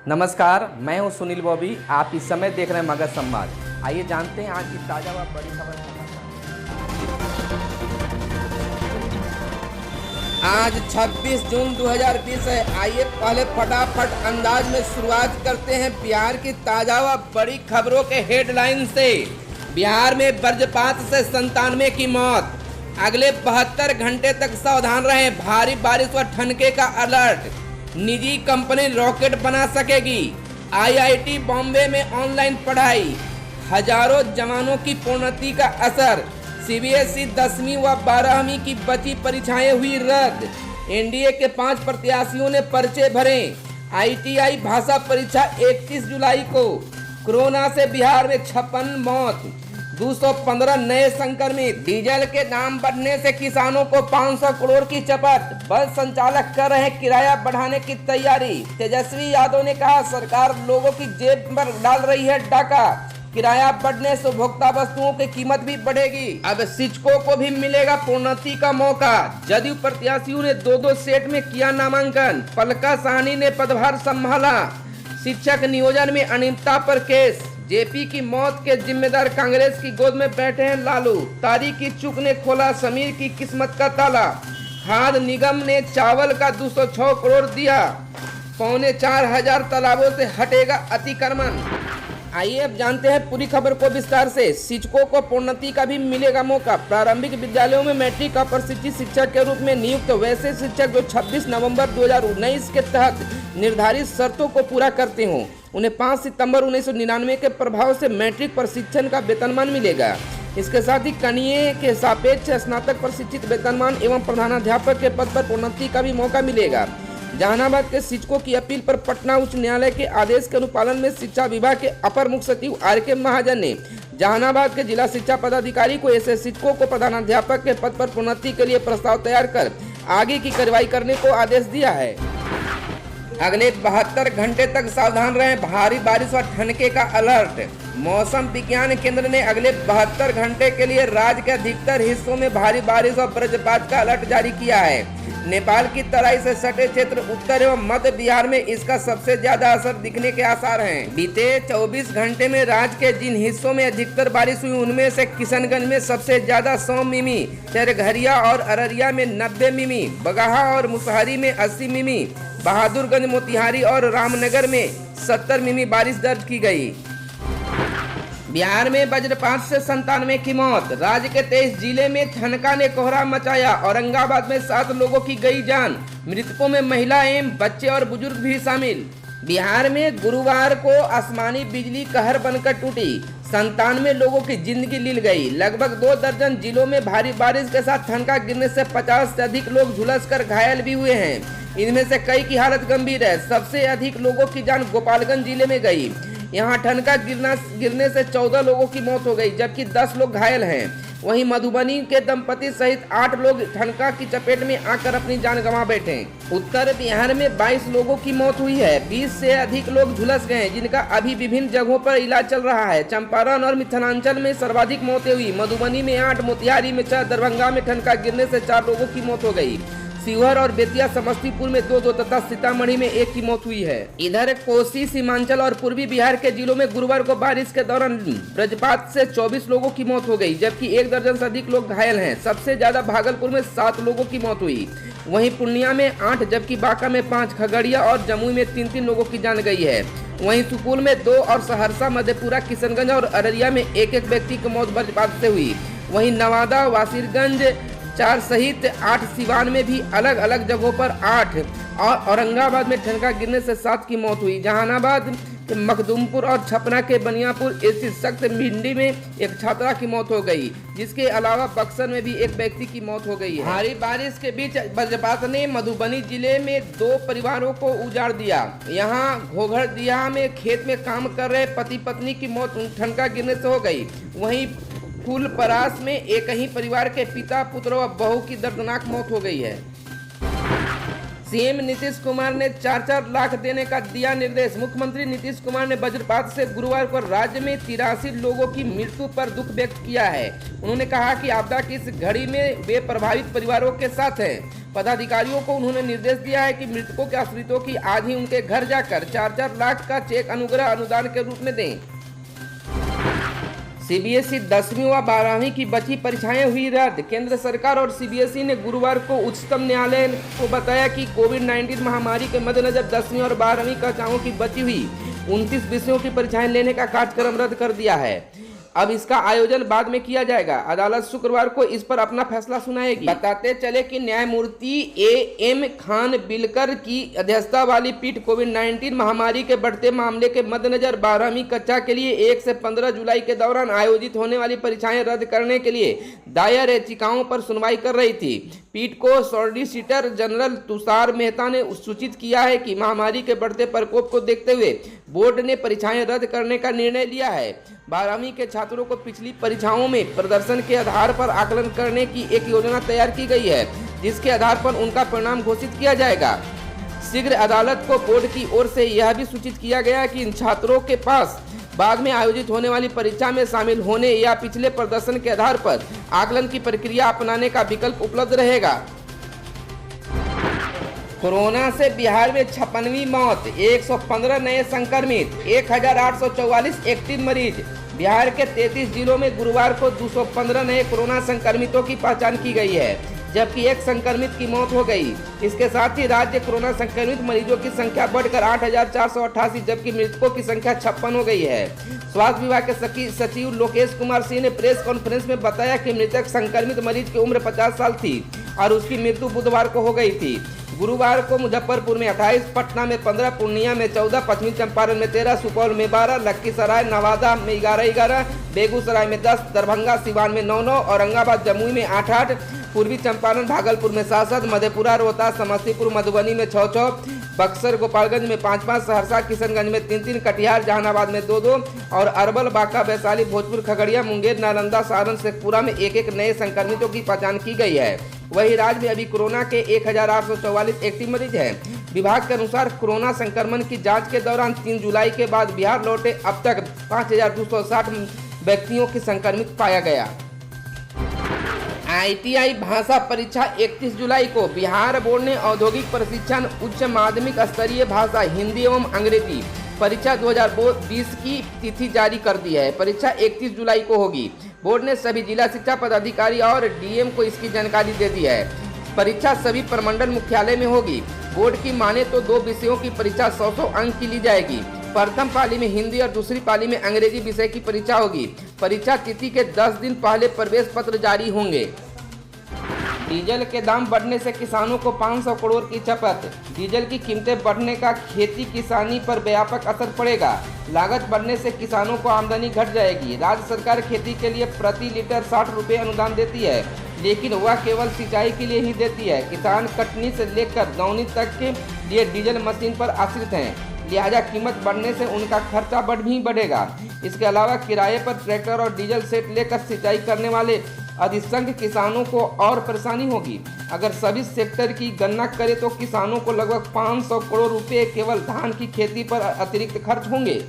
नमस्कार, मैं हूं सुनील बॉबी। आप इस समय देख रहे हैं मगध संवाद। आइए जानते हैं आज की ताजा व बड़ी खबर। आज 26 जून 2020 है। आइए पहले फटाफट अंदाज में शुरुआत करते हैं बिहार की ताजा व बड़ी खबरों के हेडलाइन से। बिहार में वज्रपात से 97 की मौत। अगले 72 घंटे तक सावधान रहें, भारी बारिश व ठनके का अलर्ट। निजी कंपनी रॉकेट बना सकेगी। आईआईटी बॉम्बे में ऑनलाइन पढ़ाई। हजारों जवानों की प्रोन्नति का असर। सीबीएसई 10वीं व 12वीं की बची परीक्षाएं हुई रद्द। एनडीए के 5 प्रत्याशियों ने पर्चे भरे। आईटीआई भाषा परीक्षा 31 जुलाई को। कोरोना से बिहार में 56 मौत, 215 नए संक्रमित। डीजल के दाम बढ़ने से किसानों को 500 करोड़ की चपत। बस संचालक कर रहे किराया बढ़ाने की तैयारी। तेजस्वी यादव ने कहा सरकार लोगों की जेब पर डाल रही है डाका। किराया बढ़ने से उपभोक्ता वस्तुओं की कीमत भी बढ़ेगी। अब शिक्षकों को भी मिलेगा प्रोन्नति का मौका। जदयू प्रत्याशियों ने 2-2 सेट में किया नामांकन। पलका साहनी ने पदभार संभाला। शिक्षक नियोजन में अनियमितता पर केस। जेपी की मौत के जिम्मेदार कांग्रेस की गोद में बैठे हैं लालू। तारी की चूक ने खोला समीर की किस्मत का ताला। खाद्य निगम ने चावल का 206 करोड़ दिया। 4,500 तालाबों से हटेगा अतिक्रमण। आइए अब जानते हैं पूरी खबर को विस्तार से। शिक्षकों को प्रोन्नति का भी मिलेगा मौका। प्रारंभिक विद्यालयों में मैट्रिक अप्रशिक्षित शिक्षक के रूप में नियुक्त वैसे शिक्षक जो 26 नवंबर 2019 के तहत निर्धारित शर्तों को पूरा करते हों, उन्हें 5 सितंबर 1999 के प्रभाव से मैट्रिक प्रशिक्षण का वेतनमान मिलेगा। इसके साथ ही कनीय के सापेक्ष स्नातक प्रशिक्षित वेतनमान एवं प्रधानाध्यापक के पद पर प्रोन्नति का भी मौका मिलेगा। जहानाबाद के शिक्षकों की अपील पर पटना उच्च न्यायालय के आदेश के अनुपालन में शिक्षा विभाग के अपर मुख्य सचिव आर.के. महाजन ने जहानाबाद के जिला शिक्षा पदाधिकारी को ऐसे शिक्षकों को प्रधानाध्यापक के पद पर प्रोन्नति के लिए प्रस्ताव तैयार कर आगे की कार्रवाई करने को आदेश दिया है। अगले 72 घंटे तक सावधान रहें, भारी बारिश व ठनके का अलर्ट। मौसम विज्ञान केंद्र ने अगले 72 घंटे के लिए राज्य के अधिकतर हिस्सों में भारी बारिश और वज्रपात का अलर्ट जारी किया है। नेपाल की तराई से सटे क्षेत्र उत्तर एवं मध्य बिहार में इसका सबसे ज्यादा असर दिखने के आसार हैं। बीते 24 घंटे में राज्य के जिन हिस्सों में अधिकतर बारिश हुई उनमें से किशनगंज में सबसे ज्यादा 100 मिमी, चरघरिया और अररिया में 90 मिमी, बगहा और मुसहरी में 80 मिमी, बहादुरगंज, मोतिहारी और रामनगर में 70 मिमी बारिश दर्ज की गई। बिहार में वज्रपात से 97 की मौत। राज्य के 23 जिले में ठनका ने कोहरा मचाया। औरंगाबाद में 7 लोगों की गई जान। मृतकों में महिला एवं बच्चे और बुजुर्ग भी शामिल। बिहार में गुरुवार को आसमानी बिजली कहर बनकर टूटी। 97 लोगों की जिंदगी लील गई। लगभग 2 दर्जन जिलों में भारी बारिश के साथ ठनका गिरने से 50 से अधिक लोग झुलसकर घायल भी हुए हैं। इनमें से कई की हालत गंभीर है। सबसे अधिक लोगों की जान गोपालगंज जिले में गई। यहाँ ठनका गिरने से 14 लोगों की मौत हो गई, जबकि 10 लोग घायल हैं। वहीं मधुबनी के दंपति सहित 8 लोग ठनका की चपेट में आकर अपनी जान गंवा बैठे। उत्तर बिहार में 22 लोगों की मौत हुई है। 20 से अधिक लोग झुलस गए, जिनका अभी विभिन्न जगहों पर इलाज चल रहा है। चंपारण और मिथिलांचल में सर्वाधिक मौतें हुई। मधुबनी में 8, मोतिहारी में 4, दरभंगा में ठनका गिरने से 4 लोगों की मौत हो गई। शिवहर और बेतिया समस्तीपुर में 2 तथा सीतामढ़ी में 1 की मौत हुई है। इधर कोसी, सीमांचल और पूर्वी बिहार के जिलों में गुरुवार को बारिश के दौरान वज्रपात से 24 लोगों की मौत हो गई, जबकि 1 दर्जन से अधिक लोग घायल हैं। सबसे ज्यादा भागलपुर में 7 लोगों की मौत हुई। वहीं पूर्णिया में 8, जबकि बांका में 5, खगड़िया और जमुई में 3-3 लोगों की जान गई है। वहीं सुपौल में 2 और सहरसा, मधेपुरा, किशनगंज और अररिया में 1-1 व्यक्ति की मौत वज्रपात से हुई। वहीं नवादा, वासिरगंज 4 सहित 8, सिवान में भी अलग अलग जगहों पर 8 और औरंगाबाद में ठनका गिरने से 7 की मौत हुई। जहानाबाद के मखदूमपुर और छपरा के बनियापुर स्थित सख्त भिंडी में 1 छात्रा की मौत हो गई, जिसके अलावा बक्सर में भी 1 व्यक्ति की मौत हो गई है। भारी बारिश के बीच वज्रपात ने मधुबनी जिले में 2 परिवारों को उजाड़ दिया। यहाँ घोघरदिया में खेत में काम कर रहे पति पत्नी की मौत ठनका गिरने से हो गई। वहीं फूलपरास में एक ही परिवार के पिता, पुत्र व बहू की दर्दनाक मौत हो गई है। सीएम नीतीश कुमार ने 4-4 लाख देने का दिया निर्देश। मुख्यमंत्री नीतीश कुमार ने वज्रपात से गुरुवार को राज्य में 83 लोगों की मृत्यु पर दुख व्यक्त किया है। उन्होंने कहा कि आपदा की इस घड़ी में वे प्रभावित परिवारों के साथ हैं पदाधिकारियों को उन्होंने निर्देश दिया है कि मृतकों के आश्रितों की आज ही उनके घर जाकर 4-4 लाख का चेक अनुग्रह अनुदान के रूप में दें। सीबीएसई 10वीं व 12वीं की बची परीक्षाएं हुई रद्द। केंद्र सरकार और सीबीएसई ने गुरुवार को उच्चतम न्यायालय को बताया कि कोविड-19 महामारी के मद्देनजर 10वीं और 12वीं कक्षाओं की बची हुई 29 विषयों की परीक्षाएं लेने का कार्यक्रम रद्द कर दिया है। अब इसका आयोजन बाद में किया जाएगा। अदालत शुक्रवार को इस पर अपना फैसला सुनाएगी। बताते चले कि न्यायमूर्ति एएम खानविलकर की अध्यक्षता वाली पीठ कोविड-19 महामारी के बढ़ते मामले के मद्देनजर 12वीं कक्षा के लिए 1 से 15 जुलाई के दौरान आयोजित होने वाली परीक्षाएं रद्द करने के लिए दायर याचिकाओं पर सुनवाई कर रही थी। पीठ को सॉलिसिटर जनरल तुषार मेहता ने सूचित किया है कि महामारी के बढ़ते प्रकोप को देखते हुए बोर्ड ने परीक्षाएं रद्द करने का निर्णय लिया है। 12वीं के छात्रों को पिछली परीक्षाओं में प्रदर्शन के आधार पर आकलन करने की एक योजना तैयार की गई है, जिसके आधार पर उनका परिणाम घोषित किया जाएगा। शीघ्र अदालत को बोर्ड की ओर से यह भी सूचित किया गया कि इन छात्रों के पास बाद में आयोजित होने वाली परीक्षा में शामिल होने या पिछले प्रदर्शन के आधार पर आकलन की प्रक्रिया अपनाने का विकल्प उपलब्ध रहेगा। कोरोना से बिहार में 56वीं मौत, 115 नए संक्रमित, 1844 एक्टिव मरीज। बिहार के 33 जिलों में गुरुवार को 215 नए कोरोना संक्रमितों की पहचान की गई है, जबकि एक संक्रमित की मौत हो गई। इसके साथ ही राज्य कोरोना संक्रमित मरीजों की संख्या बढ़कर 8,488, जबकि मृतकों की संख्या 56 हो गई है। स्वास्थ्य विभाग के सचिव लोकेश कुमार सिंह ने प्रेस कॉन्फ्रेंस में बताया कि मृतक संक्रमित मरीज की उम्र 50 साल थी और उसकी मृत्यु बुधवार को हो गई थी। गुरुवार को मुजफ्फरपुर में 28, पटना में 15, पूर्णिया में 14, पश्चिमी चंपारण में 13, सुपौल में 12, लखीसराय नवादा में 11, बेगूसराय में 10, दरभंगा सिवान में 9, औरंगाबाद जमुई में 8, पूर्वी चंपारण भागलपुर में 7, मधेपुरा रोहतास समस्तीपुर मधुबनी में 6, बक्सर गोपालगंज में 5, सहरसा किशनगंज में 3, कटिहार जहानाबाद में 2 और अरवल बांका वैशाली भोजपुर खगड़िया मुंगेर नालंदा सारण शेखपुरा में 1 नए संक्रमितों की पहचान की गई है। वहीं राज्य में अभी कोरोना के 1844 एक्टिव मरीज हैं। विभाग के अनुसार कोरोना संक्रमण की जांच के दौरान 3 जुलाई के बाद बिहार लौटे अब तक 5260 व्यक्तियों की संक्रमित पाया गया। ITI भाषा परीक्षा 31 जुलाई को। बिहार बोर्ड ने औद्योगिक प्रशिक्षण उच्च माध्यमिक स्तरीय भाषा हिंदी एवं अंग्रेजी परीक्षा 2020 की तिथि जारी कर दी है। परीक्षा 31 जुलाई को होगी। बोर्ड ने सभी जिला शिक्षा पदाधिकारी और DM को इसकी जानकारी दे दी है। परीक्षा सभी प्रमंडल मुख्यालय में होगी। बोर्ड की माने तो 2 विषयों की परीक्षा 100 अंक की ली जाएगी। प्रथम पाली में हिंदी और दूसरी पाली में अंग्रेजी विषय की परीक्षा होगी। परीक्षा तिथि के 10 दिन पहले प्रवेश पत्र जारी होंगे। डीजल के दाम बढ़ने से किसानों को 500 करोड़ की चपत। डीजल की कीमतें बढ़ने का खेती किसानी पर व्यापक असर पड़ेगा। लागत बढ़ने से किसानों को आमदनी घट जाएगी। राज्य सरकार खेती के लिए प्रति लीटर 60 रुपये अनुदान देती है, लेकिन वह केवल सिंचाई के लिए ही देती है। किसान कटनी से लेकर दौनी तक के लिए डीजल मशीन पर आश्रित हैं, लिहाजा कीमत बढ़ने से उनका खर्चा बढ़ेगा। इसके अलावा किराए पर ट्रैक्टर और डीजल सेट लेकर सिंचाई करने वाले अधिसंख्य किसानों को और परेशानी होगी। अगर सभी सेक्टर की गणना करें तो किसानों को लगभग 500 करोड़ रुपए केवल धान की खेती पर अतिरिक्त खर्च होंगे।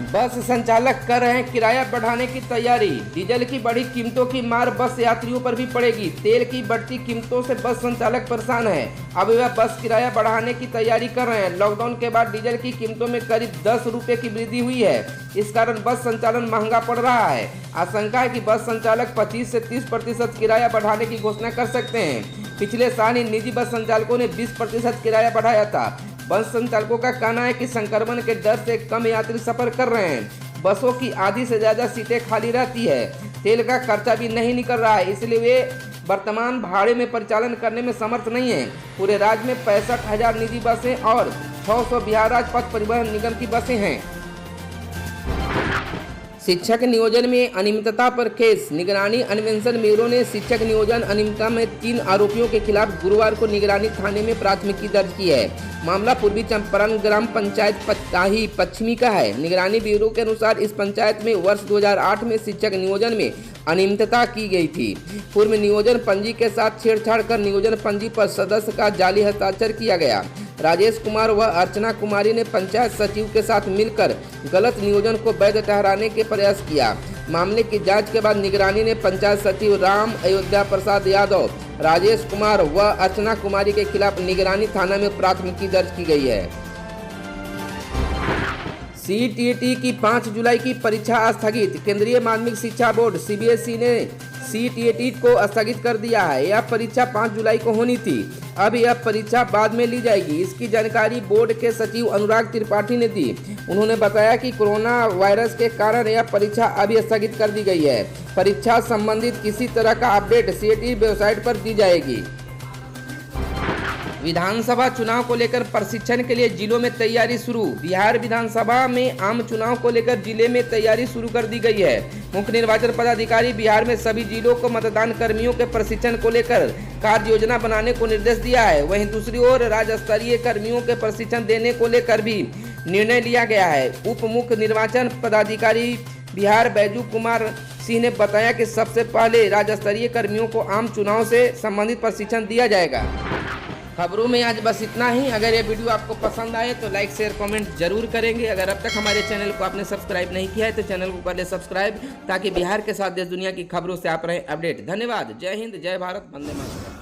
बस संचालक कर रहे हैं किराया बढ़ाने की तैयारी। डीजल की बढ़ी कीमतों की मार बस यात्रियों पर भी पड़ेगी। तेल की बढ़ती कीमतों से बस संचालक परेशान है। अब वह बस किराया बढ़ाने की तैयारी कर रहे हैं। लॉकडाउन के बाद डीजल की कीमतों में करीब 10 रुपये की वृद्धि हुई है। इस कारण बस संचालन महंगा पड़ रहा है। आशंका है कि बस संचालक 25 से 30% किराया बढ़ाने की घोषणा कर सकते हैं। पिछले साल ही निजी बस संचालकों ने 20% किराया बढ़ाया था। बस संचालकों का कहना है कि संक्रमण के डर से कम यात्री सफर कर रहे हैं। बसों की आधी से ज़्यादा सीटें खाली रहती है। तेल का खर्चा भी नहीं निकल रहा है, इसलिए वे वर्तमान भाड़े में परिचालन करने में समर्थ नहीं है। पूरे राज्य में 65,000 निजी बसें और 600 बिहार राज्य पथ परिवहन निगम की बसें हैं। शिक्षक नियोजन में अनियमितता पर केस। निगरानी अन्वेषण ब्यूरो ने शिक्षक नियोजन अनियमितता में 3 आरोपियों के खिलाफ गुरुवार को निगरानी थाने में प्राथमिकी दर्ज की है। मामला पूर्वी चंपारण ग्राम पंचायत पताही पश्चिमी का है। निगरानी ब्यूरो के अनुसार इस पंचायत में वर्ष 2008 में शिक्षक नियोजन में अनियमितता की गई थी। पूर्व नियोजन पंजी के साथ छेड़छाड़ कर नियोजन पंजी पर सदस्य का जाली हस्ताक्षर किया गया। राजेश कुमार व अर्चना कुमारी ने पंचायत सचिव के साथ मिलकर गलत नियोजन को वैध ठहराने के प्रयास किया। मामले की जांच के बाद निगरानी ने पंचायत सचिव राम अयोध्या प्रसाद यादव राजेश कुमार व अर्चना कुमारी के खिलाफ निगरानी थाना में प्राथमिकी दर्ज की गई है। सीटीईटी की 5 जुलाई की परीक्षा स्थगित। केंद्रीय माध्यमिक शिक्षा बोर्ड सीबीएसई ने सीटीईटी को स्थगित कर दिया है। यह परीक्षा 5 जुलाई को होनी थी, अब यह परीक्षा बाद में ली जाएगी। इसकी जानकारी बोर्ड के सचिव अनुराग त्रिपाठी ने दी। उन्होंने बताया कि कोरोना वायरस के कारण यह परीक्षा अभी स्थगित कर दी गई है। परीक्षा संबंधित किसी तरह का अपडेट सीटीईटी वेबसाइट पर दी जाएगी। विधानसभा चुनाव को लेकर प्रशिक्षण के लिए जिलों में तैयारी शुरू। बिहार विधानसभा में आम चुनाव को लेकर जिले में तैयारी शुरू कर दी गई है। मुख्य निर्वाचन पदाधिकारी बिहार में सभी जिलों को मतदान कर्मियों के प्रशिक्षण को लेकर कार्य योजना बनाने को निर्देश दिया है। वहीं दूसरी ओर राज्य स्तरीय कर्मियों के प्रशिक्षण देने को लेकर भी निर्णय लिया गया है। उप मुख्य निर्वाचन पदाधिकारी बिहार बैजू कुमार सिंह ने बताया कि सबसे पहले राज्य स्तरीय कर्मियों को आम चुनाव से संबंधित प्रशिक्षण दिया जाएगा। खबरों में आज बस इतना ही। अगर ये वीडियो आपको पसंद आए तो लाइक शेयर कमेंट जरूर करेंगे। अगर अब तक हमारे चैनल को आपने सब्सक्राइब नहीं किया है तो चैनल को कर ले सब्सक्राइब, ताकि बिहार के साथ देश दुनिया की खबरों से आप रहें अपडेट। धन्यवाद। जय हिंद, जय भारत, वंदे मातरम।